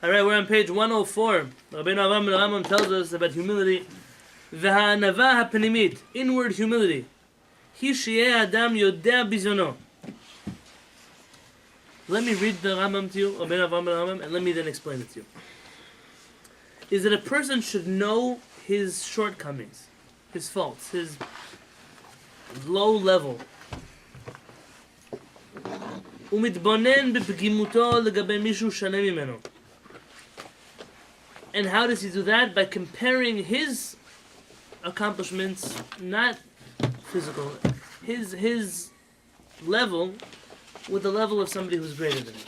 All right, we're on page 104. Rabbi Yonatan Halevy tells us about humility. V'ha'anava ha'penimit, inward humility. Hi sheyeh adam yodea bizyono. Let me read the Rambam to you, Rabbi Yonatan Halevy, and let me then explain it to you. Is that a person should know his shortcomings, his faults, his low level. ומתבונן בפגימותו לגבי מישהו שונה ממנו. And how does he do that? By comparing his accomplishments, not physical, his level with the level of somebody who's greater than him.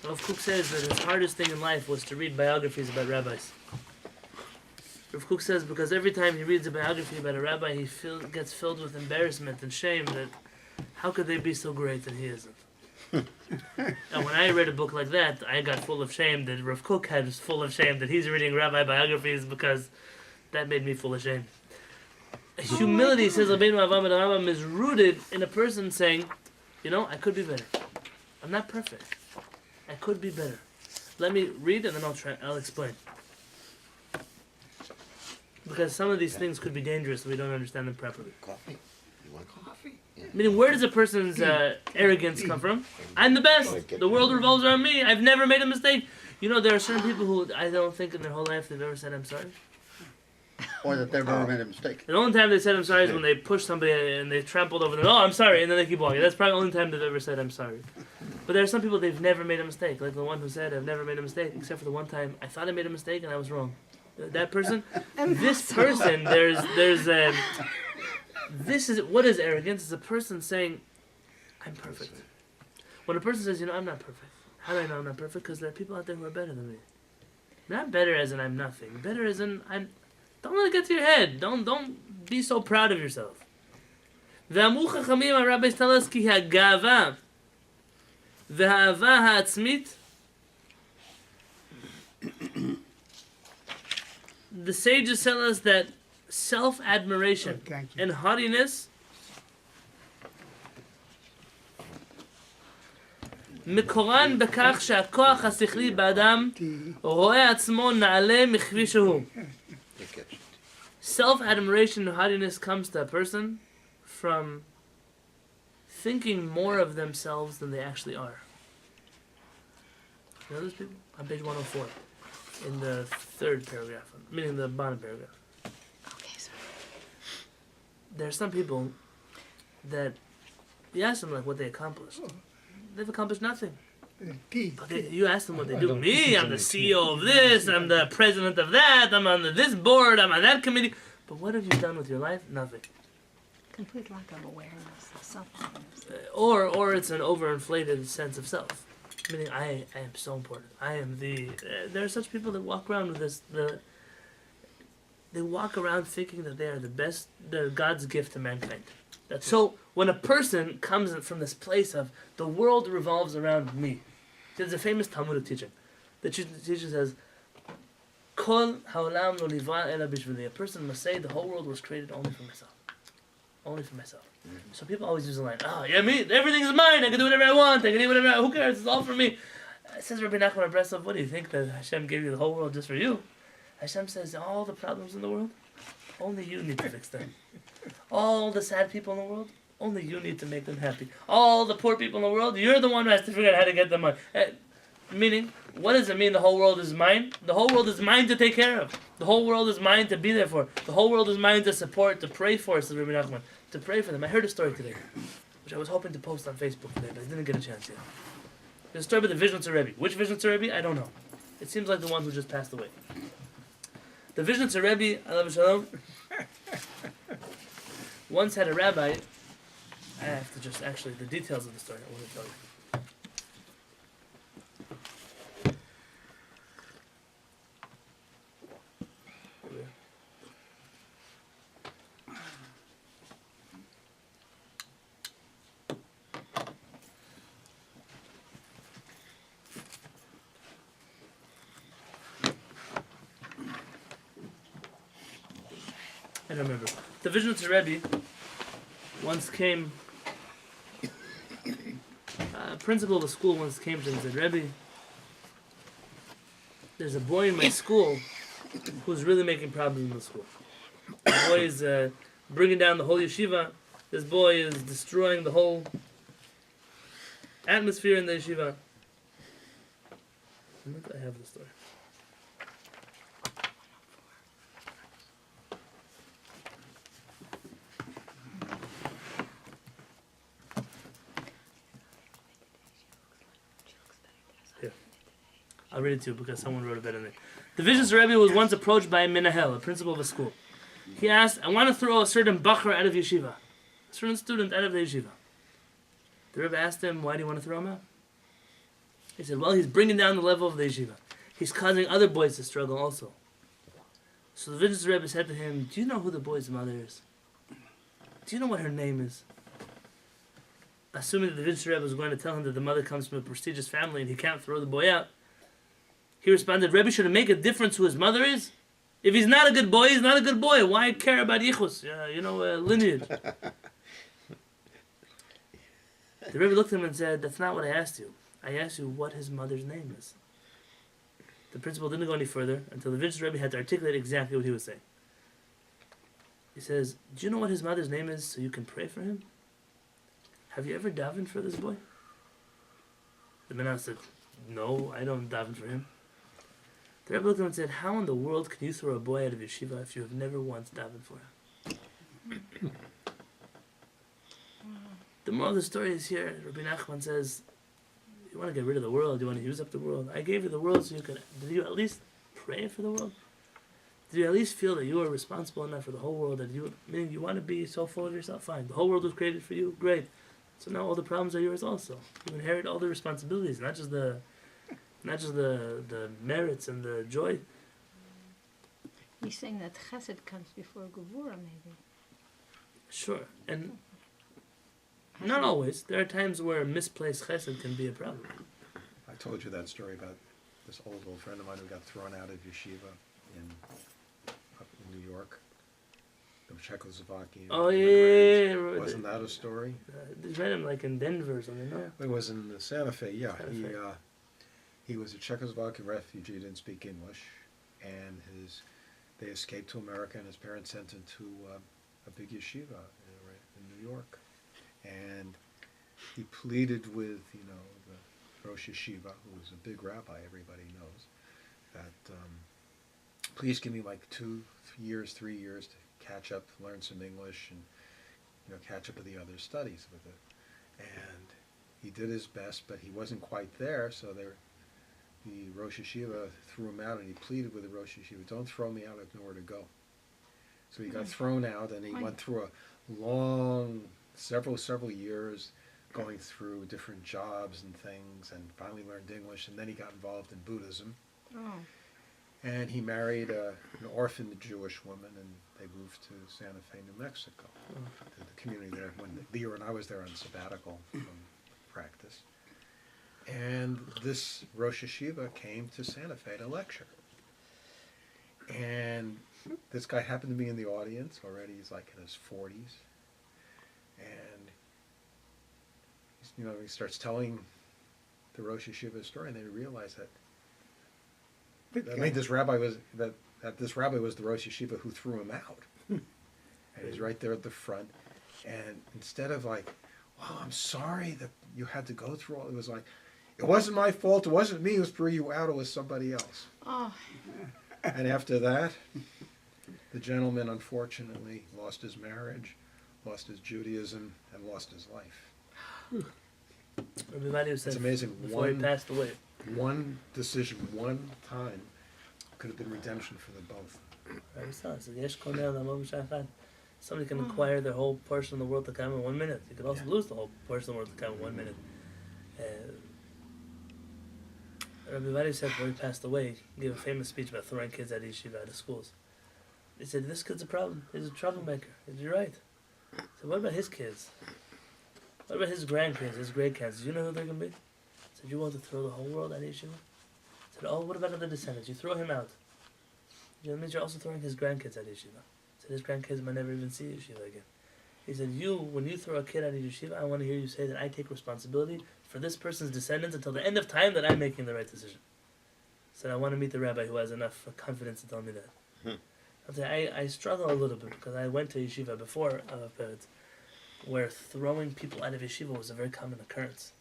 Rav Kook says that his hardest thing in life was to read biographies about rabbis. Rav Kook says because every time he reads a biography about a rabbi, he gets filled with embarrassment and shame that how could they be so great and he isn't? And when I read a book like that, I got full of shame that Rav Kook was full of shame that he's reading rabbi biographies because that made me full of shame. Humility, says Rabbi Yonatan Halevy, is rooted in a person saying, you know, I could be better. I'm not perfect. I could be better. Let me read and then I'll explain. Because some of these things could be dangerous if we don't understand them properly. Coffee? You want coffee? Yeah. Meaning, where does a person's arrogance come from? I'm the best. The world revolves around me. I've never made a mistake. You know, there are certain people who I don't think in their whole life they've ever said I'm sorry. Or that they've ever made a mistake. The only time they said I'm sorry is when they pushed somebody and they trampled over them. Oh, I'm sorry, and then they keep walking. That's probably the only time they've ever said I'm sorry. But there are some people they've never made a mistake, like the one who said I've never made a mistake, except for the one time I thought I made a mistake and I was wrong. That person, this person, this is, what is arrogance? It's a person saying, I'm perfect. When a person says, you know, I'm not perfect. How do I know I'm not perfect? Because there are people out there who are better than me. Not better as in I'm nothing. Better as in don't let it get to your head. Don't be so proud of yourself. ואמרו חכמים, הרבי tell us, כי הגאווה והאהבה העצמית, the sages tell us that self-admiration and haughtiness מקורן בכך שהכוח השכלי באדם רואה עצמו נעלה מכפי שהוא. Self-admiration and haughtiness comes to a person from thinking more of themselves than they actually are. You know those people? On page 104. In the third paragraph, meaning the bottom paragraph. Okay, sorry. There are some people that you ask them like what they accomplished. They've accomplished nothing. But you ask them what they do. Me, I'm the CEO of this, I'm the president of that, I'm on this board, I'm on that committee. But what have you done with your life? Nothing. Complete lack of awareness of self-awareness. Or it's an overinflated sense of self. Meaning, I am so important. I am the... there are such people that walk around with this... they walk around thinking that they are the best... they're God's gift to mankind. So, when a person comes from this place of, the world revolves around me. There's a famous Talmudic teaching. The teacher says, Kol ha'olam lo nivra ela bishvili. A person must say, the whole world was created only for myself. Only for myself. So people always use the line, oh, yeah, me, everything is mine, I can do whatever I want, I can do whatever who cares, it's all for me. Says Rabbi Nachman Abresov, what do you think, that Hashem gave you the whole world just for you? Hashem says, all the problems in the world, only you need to fix them. All the sad people in the world, only you need to make them happy. All the poor people in the world, you're the one who has to figure out how to get them money. Meaning, what does it mean the whole world is mine? The whole world is mine to take care of. The whole world is mine to be there for. The whole world is mine to support, to pray for, says Rabbi Nachman. To pray for them. I heard a story today, which I was hoping to post on Facebook today, but I didn't get a chance yet. There's a story about the Vizhnitzer Rebbe. Which Vizhnitzer Rebbe? I don't know. It seems like the one who just passed away. The Vizhnitzer Rebbe, alav shalom, once had a rabbi. I have to just actually, the details of the story I want to tell you. I don't remember. The Vizhnitzer Rebbe once came principal of the school once came to him and said, Rebbe, there's a boy in my school who's really making problems in the school. The boy is bringing down the whole yeshiva. This boy is destroying the whole atmosphere in the yeshiva. I have the story. Here. I'll read it to you because someone wrote it better than me. The Vicious Rebbe was once approached by a minahel, a principal of a school. He asked, I want to throw a certain bachar out of yeshiva. A certain student out of the yeshiva. The Rebbe asked him, why do you want to throw him out? He said, well, he's bringing down the level of the yeshiva. He's causing other boys to struggle also. So the Vicious Rebbe said to him, do you know who the boy's mother is? Do you know what her name is? Assuming that the Vicious Rebbe was going to tell him that the mother comes from a prestigious family and he can't throw the boy out, he responded, Rebbe, should it make a difference who his mother is? If he's not a good boy, he's not a good boy. Why care about yichus? Lineage. The Rebbe looked at him and said, that's not what I asked you. I asked you what his mother's name is. The principal didn't go any further until the Vicious Rebbe had to articulate exactly what he was saying. He says, do you know what his mother's name is so you can pray for him? Have you ever davened for this boy? The man said, no, I don't daven for him. The Rebbe looked at him and said, how in the world can you throw a boy out of yeshiva if you have never once davened for him? The moral of the story is here. Rabbi Nachman says, you want to get rid of the world, you want to use up the world. I gave you the world so you could... Did you at least pray for the world? Did you at least feel that you are responsible enough for the whole world? That meaning you want to be so full of yourself? Fine. The whole world was created for you? Great. So now all the problems are yours also. You inherit all the responsibilities, not just the merits and the joy. He's saying that chesed comes before gevura, maybe. Sure. And not always. There are times where misplaced chesed can be a problem. I told you that story about this old friend of mine who got thrown out of yeshiva up in New York, the Czechoslovakian. Oh, yeah. Wasn't that a story? They met him like in Denver or something, no? It was in Santa Fe, yeah. Santa Fe. He was a Czechoslovakian refugee, didn't speak English, and they escaped to America, and his parents sent him to a big yeshiva in New York. And he pleaded with, the Rosh Yeshiva, who was a big rabbi, everybody knows, that please give me like 3 years to catch up, learn some English, and catch up with the other studies with it. And he did his best, but he wasn't quite there, so the Rosh Yeshiva threw him out, and he pleaded with the Rosh Yeshiva, don't throw me out, I have nowhere to go. So he got thrown out, and he went through a long, several years, going through different jobs and things, and finally learned English, and then he got involved in Buddhism. Oh. And he married an orphan Jewish woman, and they moved to Santa Fe, New Mexico, to the community there, when the year when I was there on sabbatical from practice. And this Rosh Yeshiva came to Santa Fe to lecture. And this guy happened to be in the audience already. He's like in his 40s. And, he starts telling the Rosh Yeshiva story, and they realize that this rabbi was the Rosh Yeshiva who threw him out. And he's right there at the front. And instead of like, oh, I'm sorry that you had to go through all, it was like, it wasn't my fault, it wasn't me who threw you out, it was somebody else. Oh. And after that, the gentleman unfortunately lost his marriage, lost his Judaism, and lost his life. Everybody said It's amazing. before he passed away. One decision, one time, could have been redemption for them both. Somebody can acquire their whole portion of the world to come in 1 minute. You can also lose the whole portion of the world to come in 1 minute. Rabbi Yonatan said before he passed away, he gave a famous speech about throwing kids out of yeshiva, out of schools. He said, this kid's a problem. He's a troublemaker. He said, you're right. He said, what about his kids? What about his grandkids, his great-kids? Do you know who they're going to be? He said, you want to throw the whole world out of yeshiva? He said, oh, what about other descendants? You throw him out. That means you're also throwing his grandkids out of yeshiva. He said, his grandkids might never even see yeshiva again. He said, when you throw a kid out of yeshiva, I want to hear you say that I take responsibility for for this person's descendants until the end of time that I'm making the right decision. So I want to meet the rabbi who has enough confidence to tell me that. I'll tell you, I struggle a little bit because I went to yeshiva before where throwing people out of yeshiva was a very common occurrence.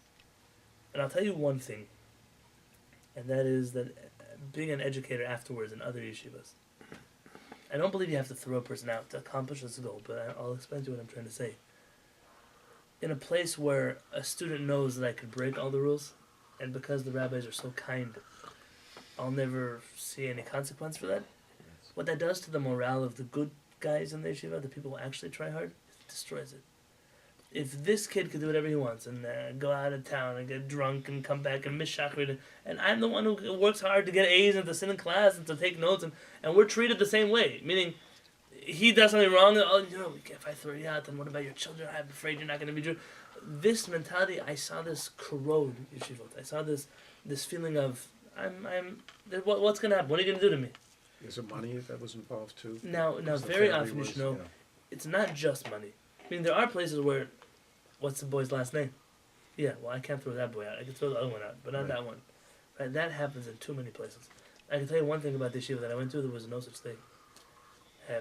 And I'll tell you one thing, and that is that being an educator afterwards in other yeshivas, I don't believe you have to throw a person out to accomplish this goal, but I'll explain to you what I'm trying to say. In a place where a student knows that I could break all the rules, and because the rabbis are so kind, I'll never see any consequence for that. What that does to the morale of the good guys in the yeshiva, the people who actually try hard, it destroys it. If this kid could do whatever he wants and go out of town and get drunk and come back and miss shachrit, and I'm the one who works hard to get A's and to sit in class and to take notes, and we're treated the same way, meaning he does something wrong, oh, if I throw you out, then what about your children? I'm afraid you're not going to be true. This mentality, I saw this corrode yeshivot. I saw this feeling of, what's going to happen? What are you going to do to me? Is it money that was involved too? Now, very often you should know, it's not just money. I mean, there are places where, what's the boy's last name? Yeah, well, I can't throw that boy out. I can throw the other one out, but not that one. Right? That happens in too many places. I can tell you one thing about the yeshiva that I went to, there was no such thing.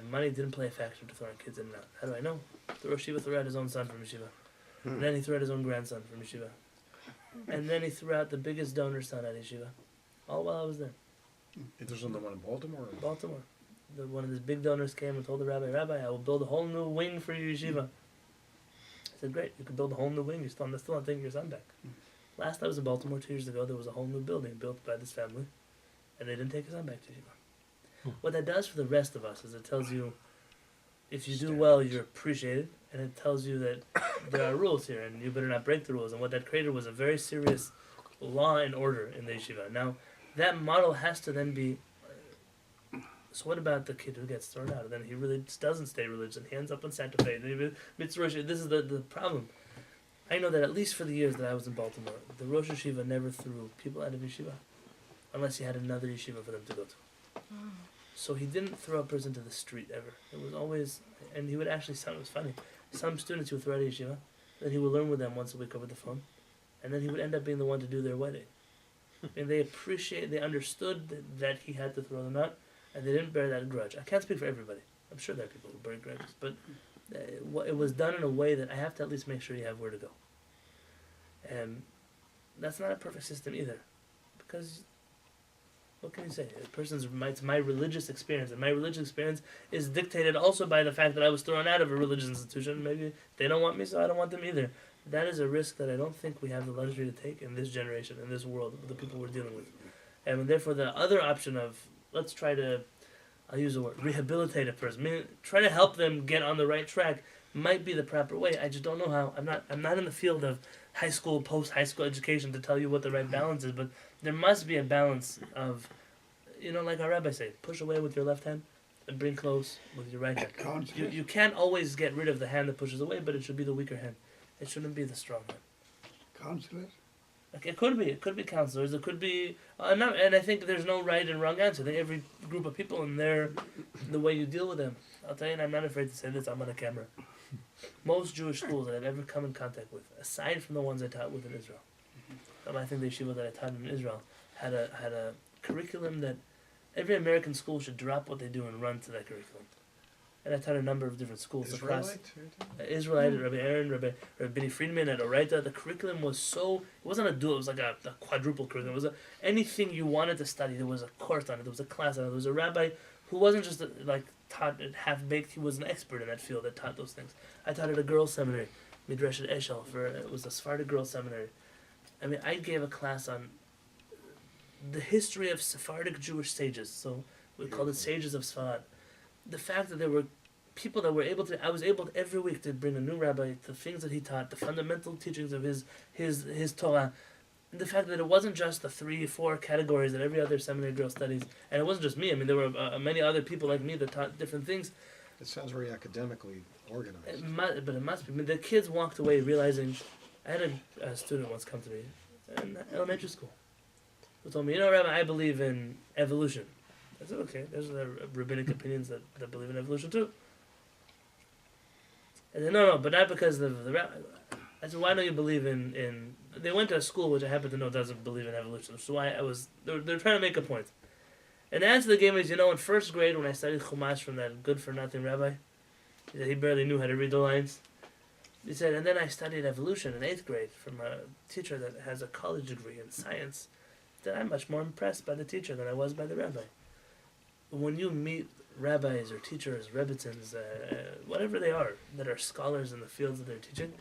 Money didn't play a factor to throwing kids in and out. How do I know? The Rosh Yeshiva threw out his own son from yeshiva. And then he threw out his own grandson from yeshiva. And then he threw out the biggest donor son at yeshiva. All while I was there. It was on the one in Baltimore? Baltimore. One of his big donors came and told the rabbi, I will build a whole new wing for your yeshiva. I said, great, you can build a whole new wing. You're still not taking your son back. Last I was in Baltimore 2 years ago, there was a whole new building built by this family, and they didn't take his son back to yeshiva. What that does for the rest of us is it tells you, if you do well, you're appreciated, and it tells you that there are rules here, and you better not break the rules. And what that created was a very serious law and order in the yeshiva. Now, that model has to then be. So what about the kid who gets thrown out? And then he really doesn't stay religious, and he ends up in Santa Fe. This is the problem. I know that at least for the years that I was in Baltimore, the Rosh Yeshiva never threw people out of yeshiva, unless he had another yeshiva for them to go to. So he didn't throw a person to the street ever. It was always, and he would actually sound, it was funny. Some students he would throw out of yeshiva, then he would learn with them once a week over the phone, and then he would end up being the one to do their wedding. And they understood that he had to throw them out, and they didn't bear that grudge. I can't speak for everybody. I'm sure there are people who bear grudges, but it was done in a way that I have to at least make sure you have where to go. And that's not a perfect system either, because what can you say? It's my religious experience, and my religious experience is dictated also by the fact that I was thrown out of a religious institution. Maybe they don't want me, so I don't want them either. That is a risk that I don't think we have the luxury to take in this generation, in this world, with the people we're dealing with. And therefore, the other option of, let's try to, I'll use the word, rehabilitate a person, try to help them get on the right track, might be the proper way. I just don't know how. I'm not in the field of high school, post-high school education to tell you what the right balance is, but there must be a balance of, like our rabbi say, push away with your left hand and bring close with your right hand. You can't always get rid of the hand that pushes away, but it should be the weaker hand. It shouldn't be the strong hand. Counselors? It could be counselors. It could be, and I think there's no right and wrong answer. Every group of people and the way you deal with them. I'll tell you, and I'm not afraid to say this. I'm on a camera. Most Jewish schools that I've ever come in contact with, aside from the ones I taught with in Israel, I think the yeshiva that I taught in Israel had a curriculum that every American school should drop what they do and run to that curriculum. And I taught a number of different schools across Israelite, Rabbi Aaron, Rabbi Benny Friedman at Oraita. The curriculum was it wasn't a dual, it was like a quadruple curriculum. It was anything you wanted to study, there was a course on it, there was a class on it, there was a rabbi who wasn't just taught it half-baked, he was an expert in that field that taught those things. I taught at a girls' seminary, Midrashet Eshel, it was a Sephardic girls' seminary. I mean, I gave a class on the history of Sephardic Jewish sages, so we called it Sages of Sfarad. The fact that there were people that were I was able every week to bring a new rabbi, the things that he taught, the fundamental teachings of his Torah, and the fact that it wasn't just the 3-4 categories that every other seminary girl studies, and it wasn't just me. I mean, there were many other people like me that taught different things. It sounds very academically organized. But it must be. I mean, the kids walked away realizing. I had a student once come to me in elementary school who told me, Rabbi, I believe in evolution. I said, okay, there's rabbinic opinions that believe in evolution too. And then, no, but not because of the rabbi. I said, why don't you believe in... They went to a school which I happen to know doesn't believe in evolution. So they're trying to make a point. And the answer they gave me is, in first grade when I studied Chumash from that good-for-nothing rabbi, he barely knew how to read the lines. He said, and then I studied evolution in 8th grade from a teacher that has a college degree in science. That I'm much more impressed by the teacher than I was by the rabbi. When you meet rabbis or teachers, rebbetins, whatever they are, that are scholars in the fields that they're teaching,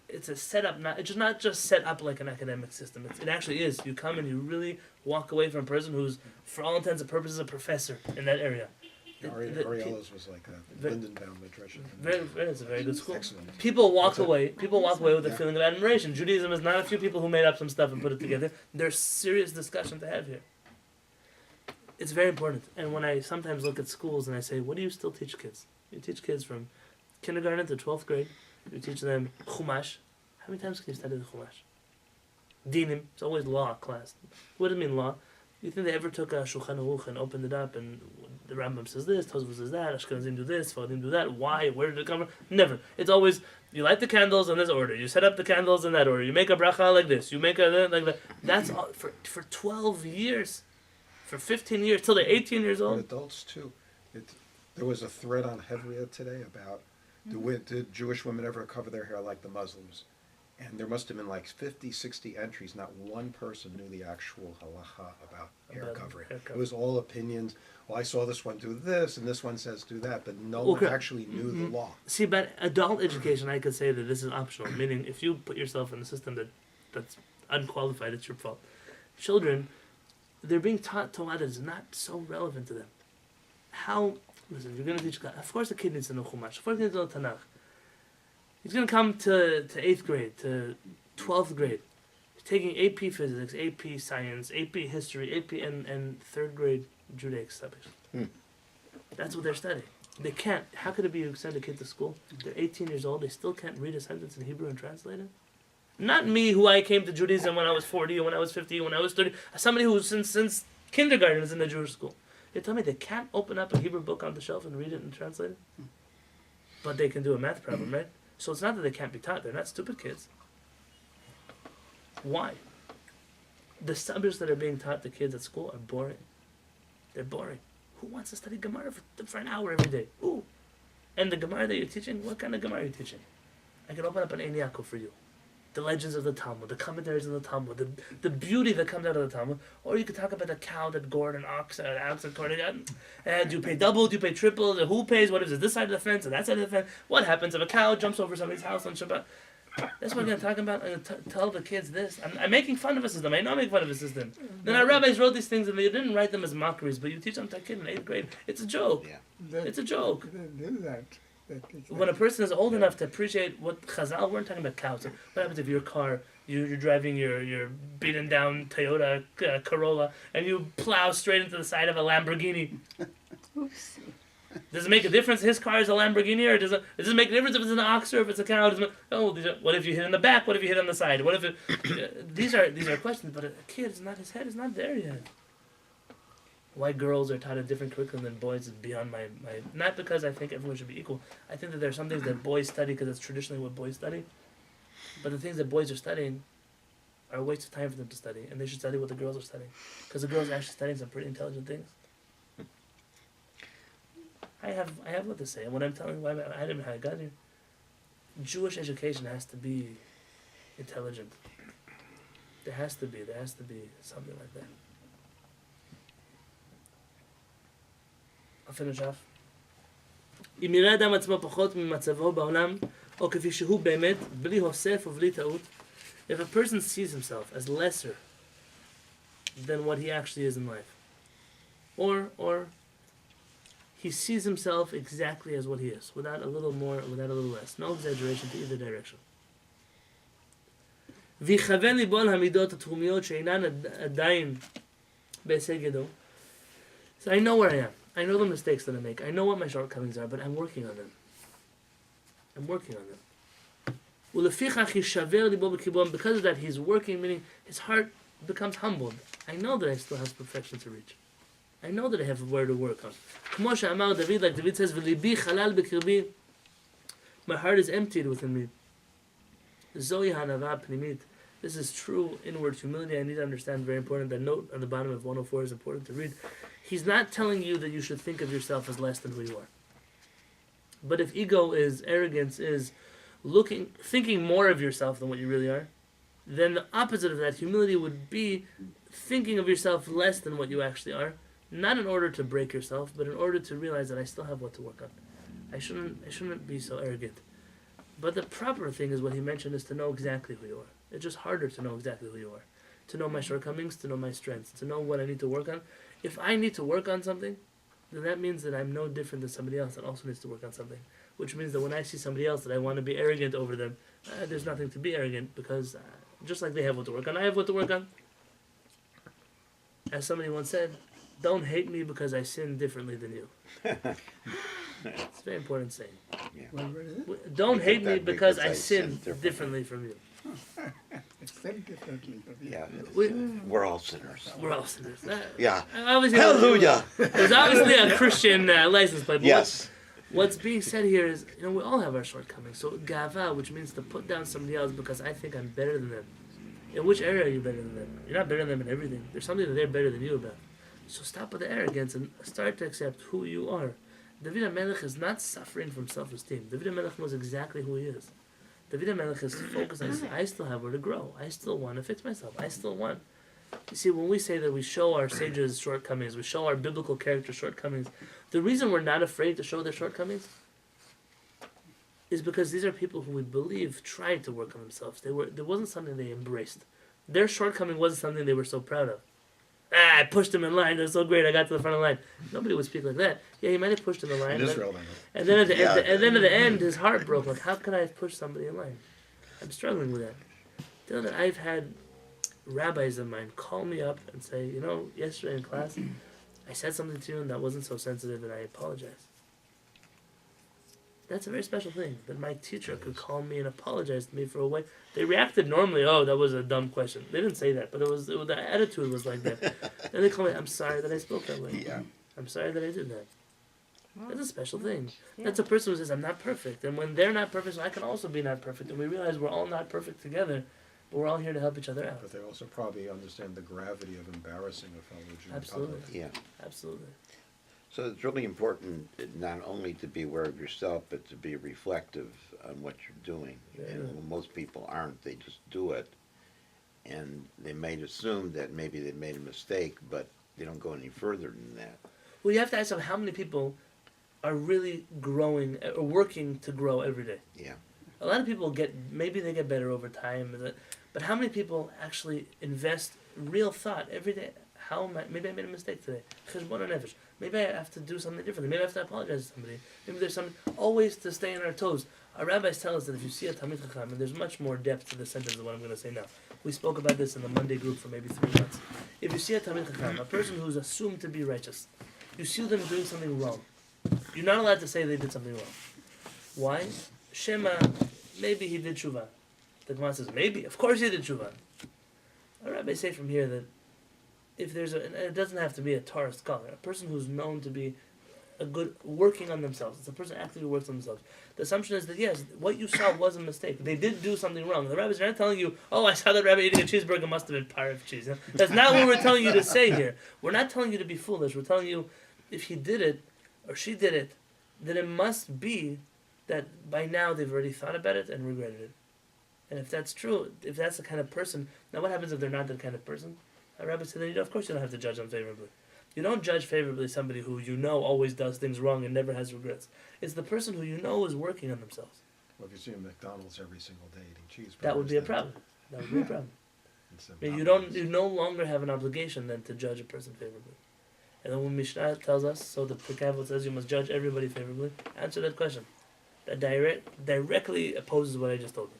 it's a setup. It's not just set up like an academic system. It actually is. You come and you really walk away from a person who's, for all intents and purposes, a professor in that area. Ariela's was like that. Lindenbaum Madrasha. It's a very good school. Excellent. People walk away with a feeling of admiration. Judaism is not a few people who made up some stuff and put it together. There's serious discussion to have here. It's very important. And when I sometimes look at schools and I say, what do you still teach kids? You teach kids from kindergarten to 12th grade. You teach them Chumash. How many times can you study the Chumash? Dinim. It's always law class. What does it mean law? You think they ever took a Shulchan Aruch and opened it up and the Rambam says this, Tosfos says that, Ashkenazim do this, Sfaradim do that. Why? Where did it come from? Never. It's always, you light the candles in this order. You set up the candles in that order. You make a bracha like this. You make a like that. That's all for 12 years. For 15 years, till they're 18 years old. And adults too. There was a thread on Hevria today about did Jewish women ever cover their hair like the Muslims? And there must have been like 50, 60 entries. Not one person knew the actual halacha about hair covering. It was all opinions. Well, I saw this one do this, and this one says do that, but no one actually knew the law. See, but adult education, I could say that this is optional. Meaning, if you put yourself in a system that's unqualified, it's your fault. Children, they're being taught Torah that is not so relevant to them. Listen, you're going to teach God. Of course, a kid needs to know Chumash. Of course, he needs to know Tanakh. He's going to come to 8th grade, to 12th grade. He's taking AP Physics, AP Science, AP History, AP and 3rd grade Judaic subjects. That's what they're studying. They can't. How could it be you send a kid to school? They're 18 years old. They still can't read a sentence in Hebrew and translate it? Not me, who I came to Judaism when I was 40, or when I was 50, when I was 30. Somebody who since kindergarten is in the Jewish school. They tell me they can't open up a Hebrew book on the shelf and read it and translate it? But they can do a math problem, right? So it's not that they can't be taught. They're not stupid kids. Why? The subjects that are being taught to kids at school are boring. They're boring. Who wants to study Gemara for an hour every day? Who? And the Gemara that you're teaching, what kind of Gemara are you teaching? I can open up an Ein Yaakov for you. The legends of the Talmud, the commentaries of the Talmud, the beauty that comes out of the Talmud. Or you could talk about the cow that gored an ox and gored it. And do you pay double? Do you pay triple? Who pays? What is it? This side of the fence and that side of the fence? What happens if a cow jumps over somebody's house on Shabbat? That's what I'm going to talk about. I'm going to tell the kids this. I'm making fun of a system. I know I'm making fun of a system. Then our rabbis wrote these things and they didn't write them as mockeries, but you teach them to a kid in 8th grade. It's a joke. Yeah. It's a joke. They do that. When a person is old enough to appreciate what Chazal, we're talking about cows. So what happens if your car, you're driving your beaten down Toyota Corolla and you plow straight into the side of a Lamborghini? Oops. Does it make a difference? His car is a Lamborghini, or does it make a difference if it's an ox or if it's a cow? What if you hit in the back? What if you hit on the side? What if it? These are questions, but a kid is not. His head is not there yet. Why girls are taught a different curriculum than boys is beyond my. Not because I think everyone should be equal. I think that there are some things that boys study because it's traditionally what boys study. But the things that boys are studying are a waste of time for them to study, and they should study what the girls are studying, because the girls are actually studying some pretty intelligent things. I have what to say, and when I'm telling why I don't know how I got here. Jewish education has to be intelligent. There has to be something like that. I'll finish off. אם יראה אדם עצמו פחות ממצבו בעולם, או כפי שהוא באמת, בלי הוסף ובלי טעות, if a person sees himself as lesser than what he actually is in life, or he sees himself exactly as what he is, without a little more, without a little less. No exaggeration to either direction. ויכוון ליבו על המידות התחומיות שאינן עדיין בהישג ידו. So I know where I am. I know the mistakes that I make. I know what my shortcomings are, but I'm working on them. ולפיכך יישבר ליבו בקיבו, and because of that he's working, meaning his heart becomes humbled. I know that I still have perfection to reach. I know that I have where to work on. כמו שאמר David, like David says, וליבי חלל בקרבי, my heart is emptied within me. Zoe hanava pnimit. This is true inward humility. I need to understand, very important. That note on the bottom of 104 is important to read. He's not telling you that you should think of yourself as less than who you are. But if ego is, arrogance is thinking more of yourself than what you really are, then the opposite of that, humility, would be thinking of yourself less than what you actually are. Not in order to break yourself, but in order to realize that I still have what to work on. I shouldn't be so arrogant. But the proper thing is what he mentioned is to know exactly who you are. It's just harder to know exactly who you are. To know my shortcomings, to know my strengths, to know what I need to work on. If I need to work on something, then that means that I'm no different than somebody else that also needs to work on something. Which means that when I see somebody else that I want to be arrogant over them, there's nothing to be arrogant, because just like they have what to work on, I have what to work on. As somebody once said, don't hate me because I sin differently than you. It's a very important saying. Don't hate me because I sin differently from you. Think differently from you. Yeah, We- we're all sinners. We're all sinners. Yeah. Obviously, Hallelujah. There's obviously a Christian license plate. But Yes. what's being said here is, we all have our shortcomings. So gava, which means to put down somebody else because I think I'm better than them. In which area are you better than them? You're not better than them in everything. There's something that they're better than you about. So stop with the arrogance and start to accept who you are. David HaMelech is not suffering from self-esteem. David HaMelech knows exactly who he is. David HaMelech is focused on, I still have where to grow. I still want to fix myself. I still want. You see, when we say that we show our sages' shortcomings, we show our biblical character shortcomings, the reason we're not afraid to show their shortcomings is because these are people who we believe tried to work on themselves. There wasn't something they embraced. Their shortcoming wasn't something they were so proud of. I pushed him in line. They're so great. I got to the front of the line. Nobody would speak like that. Yeah, he might have pushed him in line. In Israel, they know. And then at the Yeah. at the end, his heart broke. Like, how could I have pushed somebody in line? I'm struggling with that. You know that I've had rabbis of mine call me up and say, yesterday in class, I said something to you and that wasn't so sensitive, and I apologize. That's a very special thing, that my teacher could call me and apologize to me for a way. They reacted normally, oh, that was a dumb question. They didn't say that, but the attitude was like that. Then they call me, I'm sorry that I spoke that way. Yeah. I'm sorry that I did that. That's a special thing. Yeah. That's a person who says, I'm not perfect. And when they're not perfect, so I can also be not perfect. And we realize we're all not perfect together, but we're all here to help each other out. But they also probably understand the gravity of embarrassing a fellow Jew in Absolutely. public. Yeah. Absolutely. So it's really important not only to be aware of yourself, but to be reflective on what you're doing. Yeah. And when most people aren't, they just do it. And they might assume that maybe they made a mistake, but they don't go any further than that. Well, you have to ask them how many people are really growing or working to grow every day. Yeah. A lot of people maybe they get better over time, but how many people actually invest real thought every day? Maybe I made a mistake today. Cheshbon nefesh. Maybe I have to do something differently. Maybe I have to apologize to somebody. Maybe there's something. Always to stay on our toes. Our rabbis tell us that if you see a Talmid Chacham, and there's much more depth to the sentence than what I'm going to say now. We spoke about this in the Monday group for maybe 3 months. If you see a Talmid Chacham, a person who's assumed to be righteous, you see them doing something wrong, you're not allowed to say they did something wrong. Why? Shema, maybe he did tshuva. The Gemara says, maybe, of course he did tshuva. Our rabbis say from here that if there's and it doesn't have to be a Torah scholar, a person who's known to be a good, working on themselves, it's a person who actively works on themselves. The assumption is that yes, what you saw was a mistake. They did do something wrong. The rabbis are not telling you, oh, I saw that rabbi eating a cheeseburger, must have been parv cheese. That's not what we're telling you to say here. We're not telling you to be foolish. We're telling you, if he did it, or she did it, then it must be that by now they've already thought about it and regretted it. And if that's true, if that's the kind of person, now what happens if they're not that kind of person? A rabbi said, then of course you don't have to judge them favorably. You don't judge favorably somebody who you know always does things wrong and never has regrets. It's the person who you know is working on themselves. Well, if you see a McDonald's every single day eating cheeseburgers, That would be a then problem. That would be a problem. it's I mean, McDonald's. you no longer have an obligation then to judge a person favorably. And then when Mishnah tells us, so the Kehillat says you must judge everybody favorably, answer that question. That directly opposes what I just told you.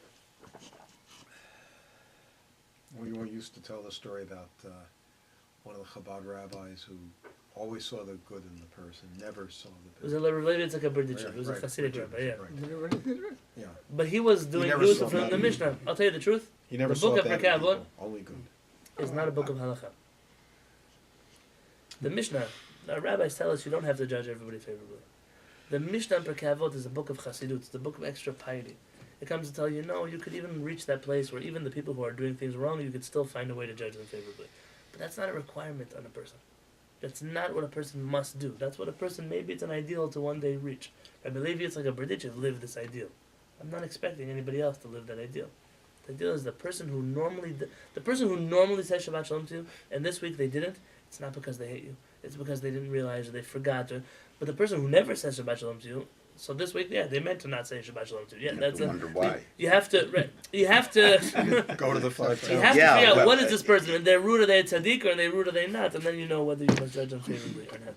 We used to tell the story about one of the Chabad rabbis who always saw the good in the person, never saw It was the related to a Berditchev. Right, It was a right, Hasidic Berditchev, rabbi, yeah. right. Yeah. But he was never saw fulfilling bad the in Mishnah. people. I'll tell you the truth. He never The saw book of bad in Pirkei people, Avot only good. It's not a book of halakha. The Mishnah, our rabbis tell us you don't have to judge everybody favorably. The Mishnah in Pirkei Avot is a book of Chassidut. It's the book of extra piety. It comes to tell you, no, you could even reach that place where even the people who are doing things wrong, you could still find a way to judge them favorably. But that's not a requirement on a person. That's not what a person must do. That's what a person, maybe it's an ideal to one day reach. Rabbi Levi, it's like a Berditchev, live this ideal. I'm not expecting anybody else to live that ideal. The ideal is the person who normally says Shabbat Shalom to you, and this week they didn't, it's not because they hate you. It's because they didn't realize or they forgot. But the person who never says Shabbat Shalom to you, so this week, yeah, they meant to not say Shabbat Shalom to you. Yeah, You have that's to wonder why. You have to. You have to. Go to the five You have to Yeah, figure out but- what is this person. Are they root? Are they a tzaddik? Or are they root? Are they not? And then you know whether you must judge them favorably or not.